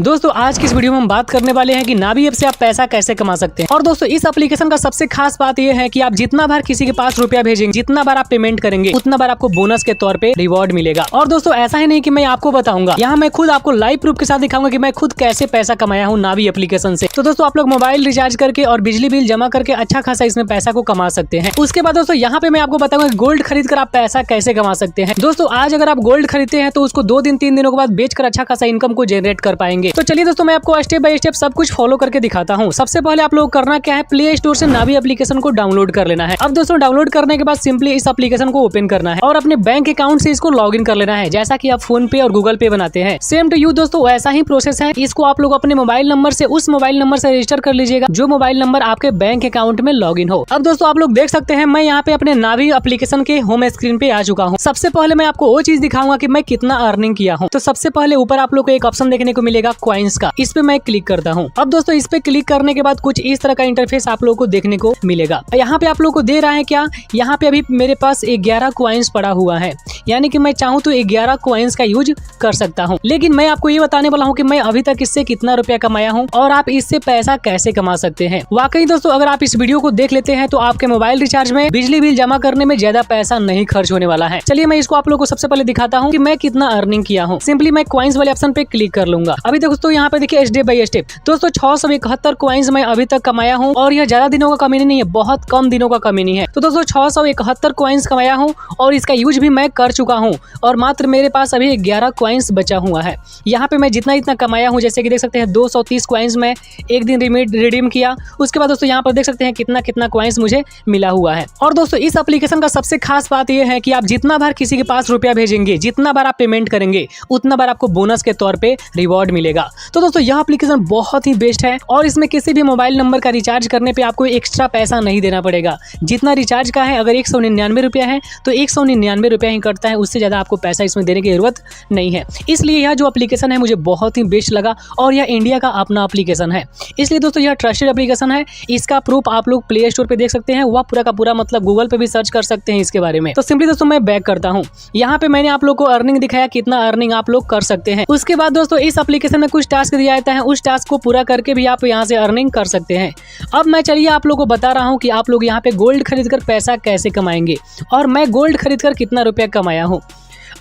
दोस्तों आज की इस वीडियो में हम बात करने वाले हैं कि नावी ऐप से आप पैसा कैसे कमा सकते हैं। और दोस्तों इस एप्लीकेशन का सबसे खास बात यह है कि आप जितना बार किसी के पास रुपया भेजेंगे, जितना बार आप पेमेंट करेंगे, उतना बार आपको बोनस के तौर पे रिवॉर्ड मिलेगा। और दोस्तों ऐसा ही नहीं कि मैं आपको बताऊंगा, यहाँ मैं खुद आपको लाइव प्रूफ के साथ दिखाऊंगा कि मैं खुद कैसे पैसा कमाया हूँ नावी एप्लीकेशन से। तो दोस्तों आप लोग मोबाइल रिचार्ज करके और बिजली बिल जमा करके अच्छा खासा इसमें पैसा को कमा सकते हैं। उसके बाद दोस्तों यहाँ पे मैं आपको बताऊंगा गोल्ड खरीद कर आप पैसा कैसे कमा सकते हैं। दोस्तों आज अगर आप गोल्ड खरीदते हैं तो उसको 2 दिन 3 दिनों के बाद बेचकर अच्छा खासा इनकम को जनरेट कर पाएंगे। तो चलिए दोस्तों मैं आपको स्टेप बाय स्टेप सब कुछ फॉलो करके दिखाता हूँ। सबसे पहले आप लोग करना क्या है, प्ले स्टोर से नावी एप्लीकेशन को डाउनलोड कर लेना है। अब दोस्तों डाउनलोड करने के बाद सिंपली इस एप्लीकेशन को ओपन करना है और अपने बैंक अकाउंट से इसको लॉग इन कर लेना है, जैसा कि आप फोन पे और गूगल पे बनाते हैं। सेम टू यू दोस्तों वैसा ही प्रोसेस है। इसको आप लोग अपने मोबाइल नंबर से उस मोबाइल नंबर से रजिस्टर कर लीजिएगा जो मोबाइल नंबर आपके बैंक अकाउंट में लॉग इन हो। अब दोस्तों आप लोग देख सकते हैं मैं यहाँ पे अपने नावी एप्लीकेशन के होम स्क्रीन पे आ चुका हूँ। सबसे पहले मैं आपको वो चीज दिखाऊंगा कि मैं कितना अर्निंग किया हूँ। तो सबसे पहले ऊपर आप लोग को एक ऑप्शन देखने को मिलेगा कॉइन्स का, इस पे मैं क्लिक करता हूँ। अब दोस्तों इस पे क्लिक करने के बाद कुछ इस तरह का इंटरफेस आप लोगों को देखने को मिलेगा। यहाँ पे आप लोगों को दे रहा है क्या, यहाँ पे अभी मेरे पास 11 कॉइन्स पड़ा हुआ है, यानी कि मैं चाहूँ तो 11 कॉइन्स का यूज कर सकता हूँ। लेकिन मैं आपको ये बताने वाला हूँ कि मैं अभी तक इससे कितना रुपया कमाया हूँ और आप इससे पैसा कैसे कमा सकते हैं। वाकई दोस्तों अगर आप इस वीडियो को देख लेते हैं तो आपके मोबाइल रिचार्ज में, बिजली बिल जमा करने में ज्यादा पैसा नहीं खर्च होने वाला है। चलिए मैं इसको आप लोगों को सबसे पहले दिखाता हूँ कि मैं कितना अर्निंग किया हूँ। सिंपली मैं कॉइन्स वाले ऑप्शन पे क्लिक कर लूंगा। अभी दोस्तों यहाँ पे देखिए स्टेप बाय स्टेप दोस्तों 671 कॉइन्स मैं अभी तक कमाया हूँ और यह ज्यादा दिनों का कमी नहीं है, बहुत कम दिनों का कमी नहीं है। तो दोस्तों 671 कॉइन्स कमाया हूँ और इसका यूज भी मैं कर चुका हूँ और मात्र मेरे पास अभी 11 कॉइन्स बचा हुआ है। यहाँ पे मैं जितना कमाया हूँ, जैसे कि देख सकते हैं 230 कॉइन्स मैं एक दिन रिडीम किया। उसके बाद दोस्तों यहाँ पर देख सकते हैं कितना कॉइन्स मुझे मिला हुआ है। और दोस्तों इस एप्लीकेशन का सबसे खास बात यह है कि आप जितना बार किसी के पास रुपया भेजेंगे, जितना बार आप पेमेंट करेंगे, उतना बार आपको बोनस के तौर पे रिवॉर्ड मिलेगा। तो दोस्तों यह एप्लीकेशन बहुत ही बेस्ट है और इसमें किसी भी मोबाइल नंबर का रिचार्ज करने पे आपको एक्स्ट्रा पैसा नहीं देना पड़ेगा। जितना रिचार्ज का है, अगर 199 रुपया है तो 199 रुपया ही कटता है, उससे ज्यादा आपको पैसा इसमें देने की जरूरत नहीं है। इसलिए यह जो एप्लीकेशन है मुझे बहुत ही बेस्ट लगा और यह इंडिया का अपना एप्लीकेशन है, इसलिए दोस्तों यह ट्रस्टेड एप्लीकेशन है। इसका प्रूफ आप लोग प्ले स्टोर पे देख सकते हैं, वह पूरा का पूरा मतलब गूगल पे भी सर्च कर सकते हैं इसके बारे में। तो सिंपली दोस्तों मैं बैक करता हूँ। यहाँ पे मैंने आप लोग को अर्निंग दिखाया, कितना अर्निंग आप लोग कर सकते हैं। उसके बाद दोस्तों इस एप्लीकेशन में कुछ टास्क दिया जाता है, उस टास्क को पूरा करके भी आप यहाँ से अर्निंग कर सकते हैं। अब मैं चलिए आप लोगों को बता रहा हूँ कि आप लोग यहाँ पे गोल्ड खरीद कर पैसा कैसे कमाएंगे और मैं गोल्ड खरीद कर कितना रुपया कमाया हूँ।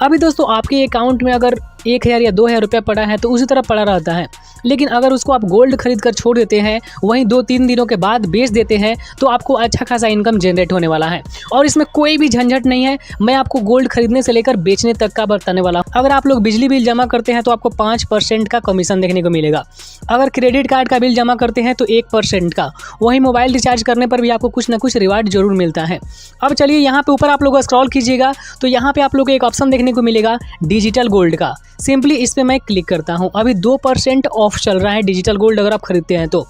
अभी दोस्तों आपके अकाउंट में अगर 1000 या 2000 रुपया पड़ा है तो उसी तरह पड़ा रहता है, लेकिन अगर उसको आप गोल्ड खरीद कर छोड़ देते हैं, वहीं 2-3 दिनों के बाद बेच देते हैं तो आपको अच्छा खासा इनकम जनरेट होने वाला है और इसमें कोई भी झंझट नहीं है। मैं आपको गोल्ड खरीदने से लेकर बेचने तक का बताने वाला हूँ। अगर आप लोग बिजली बिल जमा करते हैं तो आपको 5% का कमीशन देखने को मिलेगा। अगर क्रेडिट कार्ड का बिल जमा करते हैं तो 1% का, वहीं मोबाइल रिचार्ज करने पर भी आपको कुछ ना कुछ रिवार्ड जरूर मिलता है। अब चलिए यहाँ पे ऊपर आप लोग स्क्रॉल कीजिएगा तो यहाँ पे आप लोग को एक ऑप्शन देखने को मिलेगा डिजिटल गोल्ड का। सिंपली इस पे मैं क्लिक करता हूँ। अभी 2% ऑफ चल रहा है डिजिटल गोल्ड अगर आप खरीदते हैं तो।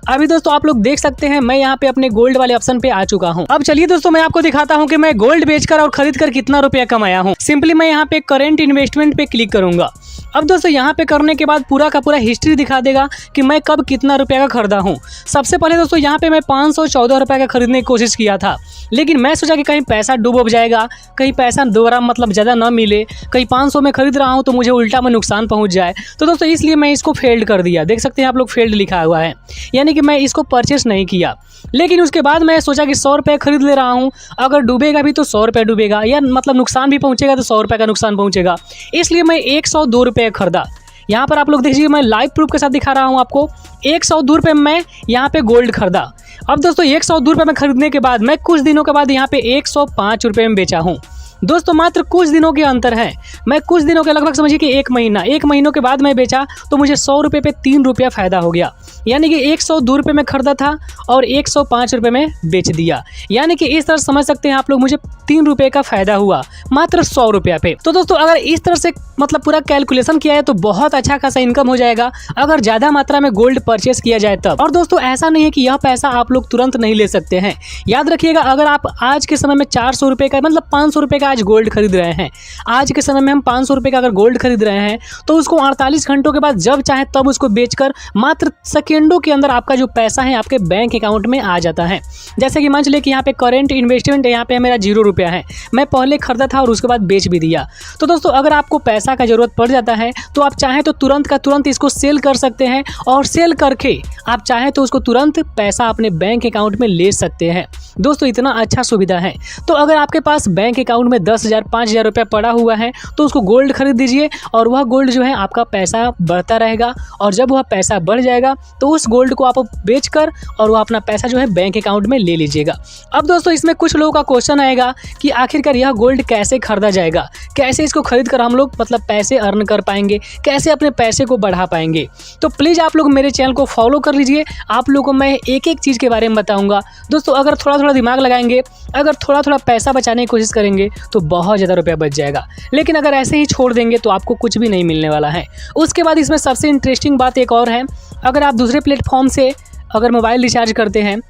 अभी दोस्तों आप लोग देख सकते हैं मैं यहाँ पे अपने गोल्ड वाले ऑप्शन पे आ चुका हूँ। अब चलिए दोस्तों मैं आपको दिखाता हूँ कि मैं गोल्ड बेचकर और खरीद कर कितना रुपया कमाया हूँ। सिंपली मैं यहाँ पे करेंट इन्वेस्टमेंट पे क्लिक करूंगा। अब दोस्तों यहाँ पे करने के बाद पूरा का पूरा हिस्ट्री दिखा देगा कि मैं कब कितना रुपया का खरीदा हूँ। सबसे पहले दोस्तों यहाँ पे मैं 514 रुपये का खरीदने की कोशिश किया था, लेकिन मैं सोचा कि कहीं पैसा डूब जाएगा, कहीं पैसा दोबारा मतलब ज़्यादा ना मिले, कहीं 500 में खरीद रहा हूँ तो मुझे उल्टा में नुकसान पहुँच जाए। तो दोस्तों इसलिए मैं इसको फेल्ड कर दिया। देख सकते हैं आप लोग फेल्ड लिखा हुआ है, यानी कि मैं इसको परचेस नहीं किया। लेकिन उसके बाद मैं सोचा कि 100 रुपये खरीद ले रहा हूँ, अगर डूबेगा भी तो 100 रुपये डूबेगा, या मतलब नुकसान भी पहुँचेगा तो 100 रुपये का नुकसान पहुँचेगा। इसलिए मैं 102 रुपये खरीदा। यहाँ पर आप लोग देखिए मैं लाइव प्रूफ के साथ दिखा रहा हूँ आपको। 102 रुपये में यहाँ पे गोल्ड खरीदा। अब दोस्तों 102 रुपये में खरीदने के बाद मैं कुछ दिनों के बाद यहाँ पे 105 रुपये में बेचा हूँ। दोस्तों मात्र कुछ दिनों के अंतर है। मैं कुछ दिनों के लगभग समझिए कि 1 महीनों के बाद मैं बेचा तो मुझे 100 रुपये पे 3 रुपया फायदा हो गया, यानी कि 102 रुपये में खरीदा था और 105 रुपये में बेच दिया। यानी कि इस तरह समझ सकते हैं आप लोग, मुझे 3 रुपये का फायदा हुआ मात्र 100 रुपया पे। तो दोस्तों अगर इस तरह से मतलब पूरा कैलकुलेशन किया है तो बहुत अच्छा खासा इनकम हो जाएगा अगर ज्यादा मात्रा में गोल्ड परचेस किया जाए तब। और दोस्तों ऐसा नहीं है कि यह पैसा आप लोग तुरंत नहीं ले सकते हैं। याद रखिएगा अगर आप आज के समय में 400 रुपये का मतलब 500 रुपये का आज गोल्ड खरीद रहे हैं, आज के समय में हम 500 रुपये का अगर गोल्ड खरीद रहे हैं तो उसको 48 घंटों के बाद जब चाहे तब उसको बेचकर मात्र सेकेंडों के अंदर आपका जो पैसा है आपके बैंक अकाउंट में आ जाता है। जैसे कि मान चलिए कि यहाँ पे करेंट इन्वेस्टमेंट यहाँ पे मेरा 0 रुपया है, मैं पहले खरीदा था और उसके बाद बेच भी दिया। तो दोस्तों अगर आपको पैसा का ज़रूरत पड़ जाता है तो आप चाहें तो तुरंत का तुरंत इसको सेल कर सकते हैं और सेल करके आप चाहें तो उसको तुरंत पैसा अपने बैंक अकाउंट में ले सकते हैं। दोस्तों इतना अच्छा सुविधा है। तो अगर आपके पास बैंक अकाउंट में 10,000 5,000 रुपया पड़ा हुआ है तो उसको गोल्ड खरीद दीजिए और वह गोल्ड जो है आपका पैसा बढ़ता रहेगा और जब वह पैसा बढ़ जाएगा तो उस गोल्ड को आप बेचकर और वह अपना पैसा जो है बैंक अकाउंट में ले लीजिएगा। अब दोस्तों इसमें कुछ लोगों का क्वेश्चन आएगा कि आखिरकार यह गोल्ड कैसे खरीदा जाएगा, कैसे इसको खरीद कर हम लोग मतलब पैसे अर्न कर पाएंगे, कैसे अपने पैसे को बढ़ा पाएंगे। तो प्लीज़ आप लोग मेरे चैनल को फॉलो कर लीजिए, आप लोगों को मैं एक एक चीज़ के बारे में बताऊंगा। दोस्तों अगर थोड़ा थोड़ा दिमाग लगाएंगे, अगर थोड़ा थोड़ा पैसा बचाने की कोशिश करेंगे तो बहुत ज़्यादा रुपया बच जाएगा, लेकिन अगर ऐसे ही छोड़ देंगे तो आपको कुछ भी नहीं मिलने वाला है। उसके बाद इसमें सबसे इंटरेस्टिंग बात एक और है, अगर आप दूसरे प्लेटफॉर्म से अगर मोबाइल रिचार्ज करते हैं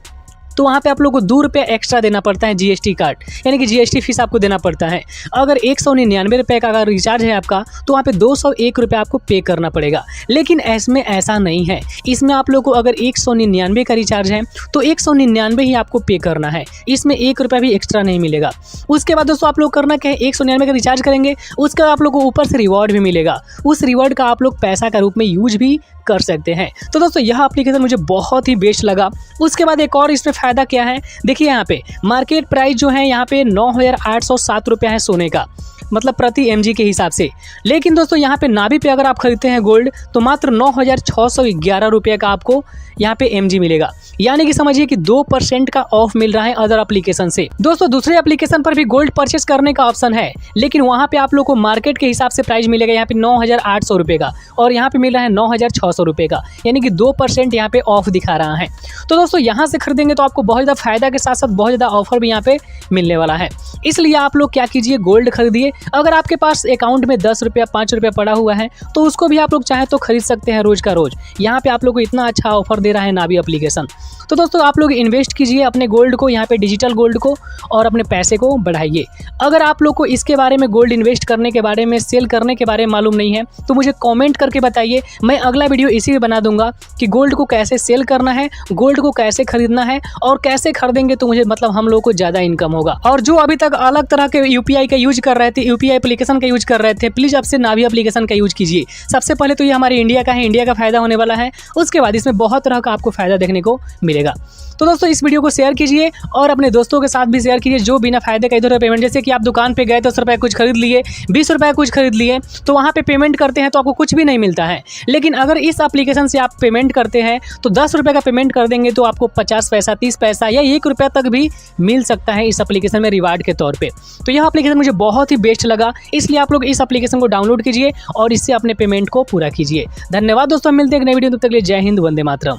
तो वहाँ पे आप लोग को 2 रुपये एक्स्ट्रा देना पड़ता है GST कार्ड, यानी कि GST फीस आपको देना पड़ता है। अगर 199 रुपये का अगर रिचार्ज है आपका तो वहाँ पे 201 रुपये आपको पे करना पड़ेगा। लेकिन इसमें ऐसा नहीं है, इसमें आप लोग को अगर 199 का रिचार्ज है तो 199 ही आपको पे करना है, इसमें 1 रुपया भी एक्स्ट्रा नहीं मिलेगा। उसके बाद दोस्तों आप लोग करना क्या है, 199 का रिचार्ज करेंगे, उसका आप लोग को ऊपर से रिवॉर्ड भी मिलेगा, उस रिवॉर्ड का आप लोग पैसा का रूप में यूज भी कर सकते हैं। तो दोस्तों यह एप्लीकेशन मुझे बहुत ही बेस्ट लगा। उसके बाद एक और इसमें फ़ायदा क्या है, देखिए यहाँ पे मार्केट प्राइस जो है यहाँ पे 9,807 रुपया है सोने का, मतलब प्रति mg के हिसाब से। लेकिन दोस्तों यहाँ पे नाभी पे अगर आप खरीदते हैं गोल्ड तो मात्र 9,611 रुपये का आपको यहाँ पे mg मिलेगा, यानी कि समझिए कि 2% का ऑफ मिल रहा है अदर एप्लीकेशन से। दोस्तों दूसरे एप्लीकेशन पर भी गोल्ड परचेस करने का ऑप्शन है, लेकिन वहाँ पे आप लोग को मार्केट के हिसाब से प्राइस मिलेगा यहाँ पे 9,800 रुपये का और यहाँ पे मिल रहा है 9,600 रुपये का, यानी कि 2% यहाँ पे ऑफ दिखा रहा है। तो दोस्तों यहाँ से खरीदेंगे तो आपको बहुत ज़्यादा फायदा के साथ साथ बहुत ज़्यादा ऑफर भी यहाँ पे मिलने वाला है। इसलिए आप लोग क्या कीजिए, गोल्ड खरीदिए। अगर आपके पास अकाउंट में 10 रुपया 5 रुपया पड़ा हुआ है तो उसको भी आप लोग चाहें तो खरीद सकते हैं रोज का रोज। यहाँ पे आप लोग को इतना अच्छा ऑफर दे रहा है नाभी एप्लीकेशन। तो दोस्तों आप लोग इन्वेस्ट कीजिए अपने गोल्ड को, यहाँ पे डिजिटल गोल्ड को, और अपने पैसे को बढ़ाइए। अगर आप लोग को इसके बारे में गोल्ड इन्वेस्ट करने के बारे में, सेल करने के बारे में मालूम नहीं है तो मुझे कमेंट करके बताइए, मैं अगला वीडियो इसी में बना दूंगा कि गोल्ड को कैसे सेल करना है, गोल्ड को कैसे खरीदना है और कैसे खरीदेंगे तो मुझे मतलब हम लोग को ज़्यादा इनकम होगा। और जो अभी तक अलग तरह के UPI का यूज कर रहे थे, UPI एप्लीकेशन का यूज कर रहे थे, प्लीज़ अब से नाभी एप्लीकेशन का यूज कीजिए। सबसे पहले तो ये हमारे इंडिया का है, इंडिया का फायदा होने वाला है, उसके बाद इसमें बहुत तरह का आपको फायदा देखने को मिलेगा। तो दोस्तों इस वीडियो को शेयर कीजिए और अपने दोस्तों के साथ भी शेयर कीजिए जो बिना फायदे का इधर पेमेंट, जैसे कि आप दुकान पे गए 10 रुपये कुछ खरीद लिए, 20 रुपये कुछ खरीद लिए, तो वहाँ पे पेमेंट करते हैं तो आपको कुछ भी नहीं मिलता है। लेकिन अगर इस एप्लीकेशन से आप पेमेंट करते हैं तो 10 रुपये का पेमेंट कर देंगे तो आपको 50 पैसा 30 पैसा या 1 रुपया तक भी मिल सकता है इस एप्लीकेशन में रिवार्ड के तौर पे। तो यह एप्लीकेशन मुझे बहुत ही बेस्ट लगा, इसलिए आप लोग इस एप्लीकेशन को डाउनलोड कीजिए और इससे अपने पेमेंट को पूरा कीजिए। धन्यवाद दोस्तों, मिलते हैं एक नई वीडियो, तब तक के लिए जय हिंद, वंदे मातरम।